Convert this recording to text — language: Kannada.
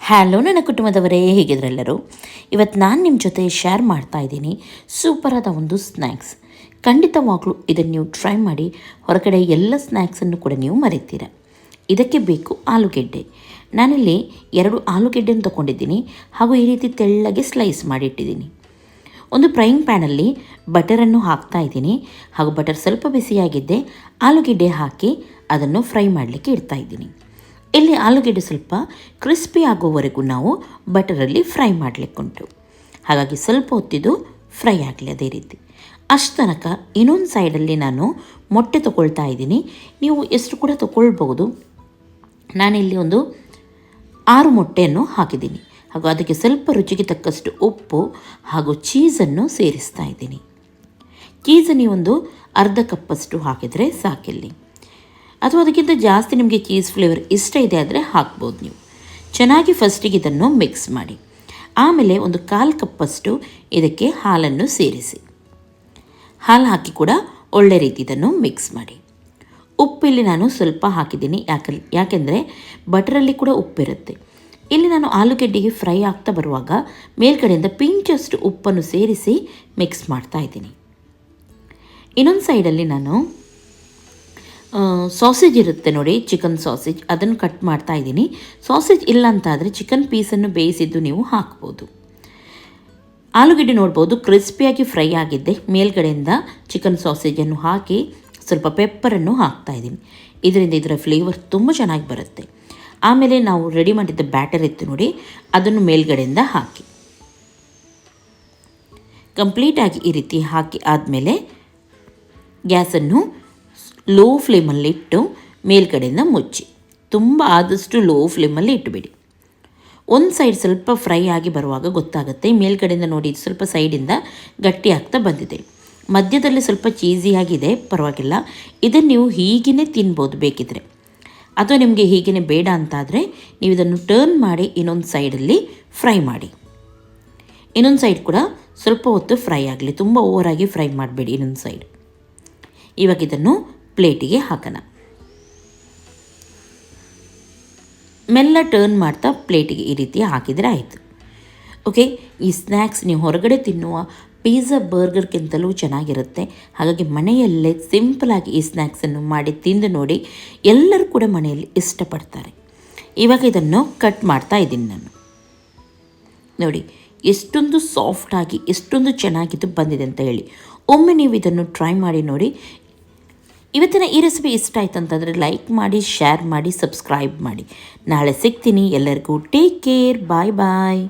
ಹ್ಯಾಲೋ ನನ್ನ ಕುಟುಂಬದವರೇ, ಹೇಗಿದ್ರೆಲ್ಲರೂ? ಇವತ್ತು ನಾನು ನಿಮ್ಮ ಜೊತೆ ಶೇರ್ ಮಾಡ್ತಾ ಇದ್ದೀನಿ ಸೂಪರಾದ ಒಂದು ಸ್ನ್ಯಾಕ್ಸ್. ಖಂಡಿತವಾಗ್ಲೂ ಇದನ್ನು ನೀವು ಟ್ರೈ ಮಾಡಿ. ಹೊರಗಡೆ ಎಲ್ಲ ಸ್ನ್ಯಾಕ್ಸನ್ನು ಕೂಡ ನೀವು ಮರಿತೀರ. ಇದಕ್ಕೆ ಬೇಕು ಆಲೂಗೆಡ್ಡೆ. ನಾನಿಲ್ಲಿ 2 ಆಲೂಗೆಡ್ಡೆಯನ್ನು ತೊಗೊಂಡಿದ್ದೀನಿ ಹಾಗೂ ಈ ರೀತಿ ತೆಳ್ಳಗೆ ಸ್ಲೈಸ್ ಮಾಡಿಟ್ಟಿದ್ದೀನಿ. ಒಂದು ಫ್ರೈಯಿಂಗ್ ಪ್ಯಾನಲ್ಲಿ ಬಟರನ್ನು ಹಾಕ್ತಾ ಇದ್ದೀನಿ ಹಾಗೂ ಬಟರ್ ಸ್ವಲ್ಪ ಬಿಸಿಯಾಗಿದ್ದೆ ಆಲೂಗೆಡ್ಡೆ ಹಾಕಿ ಅದನ್ನು ಫ್ರೈ ಮಾಡಲಿಕ್ಕೆ ಇಡ್ತಾ ಇದ್ದೀನಿ. ಇಲ್ಲಿ ಆಲೂಗೆಡ್ಡೆ ಸ್ವಲ್ಪ ಕ್ರಿಸ್ಪಿ ಆಗೋವರೆಗೂ ನಾವು ಬಟರಲ್ಲಿ ಫ್ರೈ ಮಾಡಲಿಕ್ಕುಂಟು. ಹಾಗಾಗಿ ಸ್ವಲ್ಪ ಹೊತ್ತಿದ್ದು ಫ್ರೈ ಆಗಲಿ ಅದೇ ರೀತಿ. ಅಷ್ಟು ತನಕ ಇನ್ನೊಂದು ಸೈಡಲ್ಲಿ ನಾನು ಮೊಟ್ಟೆ ತೊಗೊಳ್ತಾ ಇದ್ದೀನಿ. ನೀವು ಎಷ್ಟು ಕೂಡ ತೊಗೊಳ್ಬೋದು. ನಾನಿಲ್ಲಿ ಒಂದು 6 ಮೊಟ್ಟೆಯನ್ನು ಹಾಕಿದ್ದೀನಿ ಹಾಗೂ ಅದಕ್ಕೆ ಸ್ವಲ್ಪ ರುಚಿಗೆ ತಕ್ಕಷ್ಟು ಉಪ್ಪು ಹಾಗೂ ಚೀಸನ್ನು ಸೇರಿಸ್ತಾ ಇದ್ದೀನಿ. ಚೀಸನ್ನು ಒಂದು ಅರ್ಧ ಕಪ್ಪಷ್ಟು ಹಾಕಿದರೆ ಸಾಕಿಲ್ಲಿ, ಅಥವಾ ಅದಕ್ಕಿಂತ ಜಾಸ್ತಿ ನಿಮಗೆ ಚೀಸ್ ಫ್ಲೇವರ್ ಇಷ್ಟ ಇದೆ ಆದರೆ ಹಾಕ್ಬೋದು ನೀವು. ಚೆನ್ನಾಗಿ ಫಸ್ಟಿಗೆ ಇದನ್ನು ಮಿಕ್ಸ್ ಮಾಡಿ. ಆಮೇಲೆ ಒಂದು 1/4 ಕಪ್ಪಷ್ಟು ಇದಕ್ಕೆ ಹಾಲನ್ನು ಸೇರಿಸಿ. ಹಾಲು ಹಾಕಿ ಕೂಡ ಒಳ್ಳೆ ರೀತಿ ಇದನ್ನು ಮಿಕ್ಸ್ ಮಾಡಿ. ಉಪ್ಪಿಲ್ಲಿ ನಾನು ಸ್ವಲ್ಪ ಹಾಕಿದ್ದೀನಿ, ಯಾಕೆಂದರೆ ಬಟರಲ್ಲಿ ಕೂಡ ಉಪ್ಪಿರುತ್ತೆ. ಇಲ್ಲಿ ನಾನು ಆಲೂಗೆಡ್ಡೆಗೆ ಫ್ರೈ ಆಗ್ತಾ ಬರುವಾಗ ಮೇಲ್ಗಡೆಯಿಂದ ಪಿಂಚಷ್ಟು ಉಪ್ಪನ್ನು ಸೇರಿಸಿ ಮಿಕ್ಸ್ ಮಾಡ್ತಾ ಇದ್ದೀನಿ. ಇನ್ನೊಂದು ಸೈಡಲ್ಲಿ ನಾನು ಸಾಸೇಜ್ ಇರುತ್ತೆ ನೋಡಿ, ಚಿಕನ್ ಸಾಸೇಜ್, ಅದನ್ನು ಕಟ್ ಮಾಡ್ತಾ ಇದ್ದೀನಿ. ಸಾಸೇಜ್ ಇಲ್ಲ ಅಂತಾದರೆ ಚಿಕನ್ ಪೀಸನ್ನು ಬೇಯಿಸಿದ್ದು ನೀವು ಹಾಕ್ಬೋದು. ಆಲೂಗೆಡ್ಡೆ ನೋಡ್ಬೋದು ಕ್ರಿಸ್ಪಿಯಾಗಿ ಫ್ರೈ ಆಗಿದ್ದೆ. ಮೇಲ್ಗಡೆಯಿಂದ ಚಿಕನ್ ಸಾಸೇಜನ್ನು ಹಾಕಿ ಸ್ವಲ್ಪ ಪೆಪ್ಪರನ್ನು ಹಾಕ್ತಾ ಇದ್ದೀನಿ. ಇದರಿಂದ ಇದರ ಫ್ಲೇವರ್ ತುಂಬ ಚೆನ್ನಾಗಿ ಬರುತ್ತೆ. ಆಮೇಲೆ ನಾವು ರೆಡಿ ಮಾಡಿದ್ದ ಬ್ಯಾಟರ್ ಇತ್ತು ನೋಡಿ, ಅದನ್ನು ಮೇಲ್ಗಡೆಯಿಂದ ಹಾಕಿ ಕಂಪ್ಲೀಟಾಗಿ ಈ ರೀತಿ ಹಾಕಿ ಆದಮೇಲೆ ಗ್ಯಾಸನ್ನು ಲೋ ಫ್ಲೇಮಲ್ಲಿಟ್ಟು ಮೇಲ್ಗಡೆಯಿಂದ ಮುಚ್ಚಿ. ತುಂಬ ಆದಷ್ಟು ಲೋ ಫ್ಲೇಮಲ್ಲಿ ಇಟ್ಟುಬಿಡಿ. ಒಂದು ಸೈಡ್ ಸ್ವಲ್ಪ ಫ್ರೈ ಆಗಿ ಬರುವಾಗ ಗೊತ್ತಾಗುತ್ತೆ. ಮೇಲ್ಗಡೆಯಿಂದ ನೋಡಿ ಸ್ವಲ್ಪ ಸೈಡಿಂದ ಗಟ್ಟಿ ಆಗ್ತಾ ಬಂದಿದೆ. ಮಧ್ಯದಲ್ಲಿ ಸ್ವಲ್ಪ ಚೀಸಿಯಾಗಿದೆ, ಪರವಾಗಿಲ್ಲ. ಇದನ್ನು ನೀವು ಹೀಗೇ ತಿನ್ಬೋದು ಬೇಕಿದ್ರೆ, ಅಥವಾ ನಿಮಗೆ ಹೀಗೇ ಬೇಡ ಅಂತಾದರೆ ನೀವು ಇದನ್ನು ಟರ್ನ್ ಮಾಡಿ ಇನ್ನೊಂದು ಸೈಡಲ್ಲಿ ಫ್ರೈ ಮಾಡಿ. ಇನ್ನೊಂದು ಸೈಡ್ ಕೂಡ ಸ್ವಲ್ಪ ಹೊತ್ತು ಫ್ರೈ ಆಗಲಿ, ತುಂಬ ಓವರಾಗಿ ಫ್ರೈ ಮಾಡಬೇಡಿ ಇನ್ನೊಂದು ಸೈಡ್. ಇವಾಗ ಇದನ್ನು ಪ್ಲೇಟಿಗೆ ಹಾಕೋಣ. ಮೆಲ್ಲ ಟರ್ನ್ ಮಾಡ್ತಾ ಪ್ಲೇಟಿಗೆ ಈ ರೀತಿ ಹಾಕಿದರೆ ಆಯಿತು. ಓಕೆ, ಈ ಸ್ನ್ಯಾಕ್ಸ್ ನೀವು ಹೊರಗಡೆ ತಿನ್ನುವ ಪಿಜ್ಜಾ ಬರ್ಗರ್ಗಿಂತಲೂ ಚೆನ್ನಾಗಿರುತ್ತೆ. ಹಾಗಾಗಿ ಮನೆಯಲ್ಲೇ ಸಿಂಪಲಾಗಿ ಈ ಸ್ನ್ಯಾಕ್ಸನ್ನು ಮಾಡಿ ತಿಂದು ನೋಡಿ, ಎಲ್ಲರೂ ಕೂಡ ಮನೆಯಲ್ಲಿ ಇಷ್ಟಪಡ್ತಾರೆ. ಇವಾಗ ಇದನ್ನು ಕಟ್ ಮಾಡ್ತಾ ಇದ್ದೀನಿ ನಾನು. ನೋಡಿ ಎಷ್ಟೊಂದು ಸಾಫ್ಟಾಗಿ ಎಷ್ಟೊಂದು ಚೆನ್ನಾಗಿದ್ದು ಬಂದಿದೆ ಅಂತ ಹೇಳಿ. ಒಮ್ಮೆ ನೀವು ಇದನ್ನು ಟ್ರೈ ಮಾಡಿ ನೋಡಿ. ಇವತ್ತಿನ ಈ ರೆಸಿಪಿ ಇಷ್ಟ ಆಯ್ತು ಅಂತಂದರೆ ಲೈಕ್ ಮಾಡಿ, ಶೇರ್ ಮಾಡಿ, ಸಬ್ಸ್ಕ್ರೈಬ್ ಮಾಡಿ. ನಾಳೆ ಸಿಗ್ತೀನಿ. ಎಲ್ಲರಿಗೂ ಟೇಕ್ ಕೇರ್, ಬಾಯ್ ಬಾಯ್.